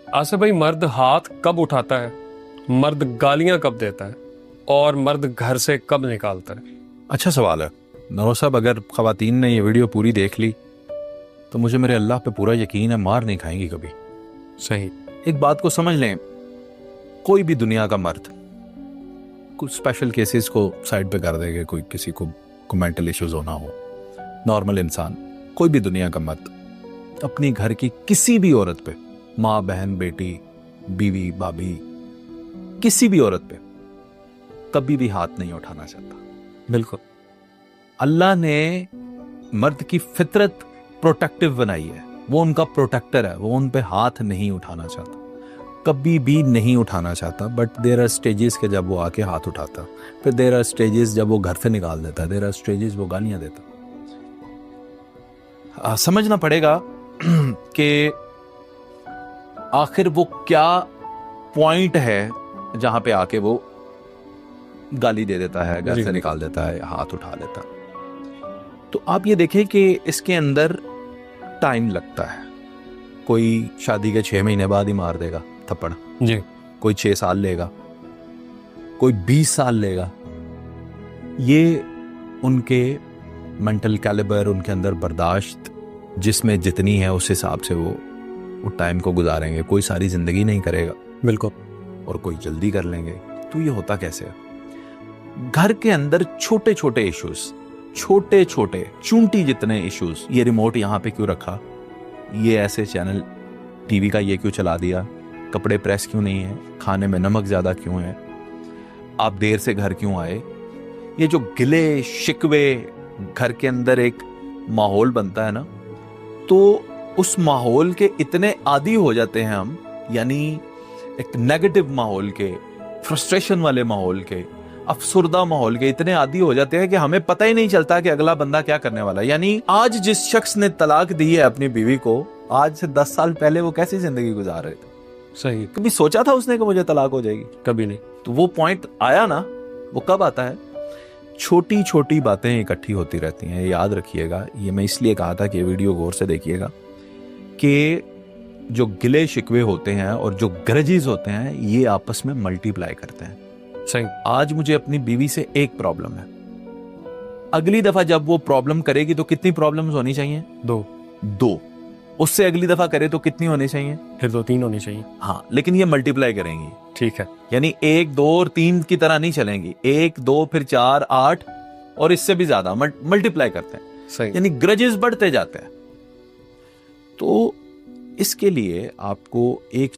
आसिफ भाई, मर्द हाथ कब उठाता है, मर्द गालियां कब देता है और मर्द घर से कब निकालता है? अच्छा सवाल है नवाब साहब। अगर ख़वातीन ने ये वीडियो पूरी देख ली तो मुझे मेरे अल्लाह पे पूरा यकीन है मार नहीं खाएंगी कभी। सही। एक बात को समझ लें, कोई भी दुनिया का मर्द, कुछ स्पेशल केसेस को साइड पे कर देंगे, कोई किसी को मेंटल इश्यूज होना हो, नॉर्मल इंसान, कोई भी दुनिया का मर्द अपनी घर की किसी भी औरत पे, माँ बहन बेटी बीवी भाभी, किसी भी औरत पे कभी भी हाथ नहीं उठाना चाहता। बिल्कुल। अल्लाह ने मर्द की फितरत प्रोटेक्टिव बनाई है, वो उनका प्रोटेक्टर है, वो उन पे हाथ नहीं उठाना चाहता, कभी भी नहीं उठाना चाहता। बट देयर आर स्टेजेस के जब वो आके हाथ उठाता, फिर देयर आर स्टेजेस जब वो घर से निकाल देता, देयर आर स्टेजेस वो गालियां देता। समझना पड़ेगा कि आखिर वो क्या पॉइंट है जहां पे आके वो गाली दे देता है, घर से निकाल देता है, हाथ उठा लेता। तो आप ये देखें कि इसके अंदर टाइम लगता है। कोई शादी के 6 महीने बाद ही मार देगा थप्पड़ जी, कोई 6 साल लेगा, कोई 20 साल लेगा। ये उनके मेंटल कैलिबर, उनके अंदर बर्दाश्त जिसमें जितनी है उस हिसाब से वो टाइम को गुजारेंगे। कोई सारी जिंदगी नहीं करेगा, बिल्कुल, और कोई जल्दी कर लेंगे। तो ये होता कैसे है? घर के अंदर छोटे छोटे इश्यूज, छोटे छोटे चूंटी जितने इश्यूज, ये रिमोट यहाँ पे क्यों रखा, ये ऐसे चैनल टीवी का ये क्यों चला दिया, कपड़े प्रेस क्यों नहीं है, खाने में नमक ज्यादा क्यों है, आप देर से घर क्यों आए, ये जो गिले शिकवे घर के अंदर एक माहौल बनता है ना, तो उस माहौल के इतने आदी हो जाते हैं हम, यानी एक नेगेटिव माहौल के, फ्रस्ट्रेशन वाले माहौल के, अफसुर्दा माहौल के इतने आदी हो जाते हैं कि हमें पता ही नहीं चलता कि अगला बंदा क्या करने वाला है। यानी आज जिस शख्स ने तलाक दी है अपनी बीवी को, आज से 10 साल पहले वो कैसी जिंदगी गुजार रहे थे? सही। कभी सोचा था उसने कि मुझे तलाक हो जाएगी? कभी नहीं। तो वो पॉइंट आया ना, वो कब आता है? छोटी छोटी बातें इकट्ठी होती रहती हैं। याद रखिएगा, ये मैं इसलिए कहा था कि वीडियो गौर से देखिएगा, कि जो गिले शिकवे होते हैं और जो ग्रजेस होते हैं ये आपस में मल्टीप्लाई करते हैं। सही। आज मुझे अपनी बीवी से एक प्रॉब्लम है, अगली दफा जब वो प्रॉब्लम करेगी तो कितनी प्रॉब्लम्स होनी चाहिए? 2। उससे अगली दफा करे तो कितनी होनी चाहिए? फिर 2-3 होनी चाहिए। हाँ, लेकिन ये मल्टीप्लाई करेंगी। ठीक है। यानी 1, 2 और 3 की तरह नहीं चलेंगी, 1, 2 फिर 4, 8 और इससे भी ज्यादा मल्टीप्लाई करते हैं। सही। यानी ग्रजेस बढ़ते जाते हैं। तो इसके लिए आपको एक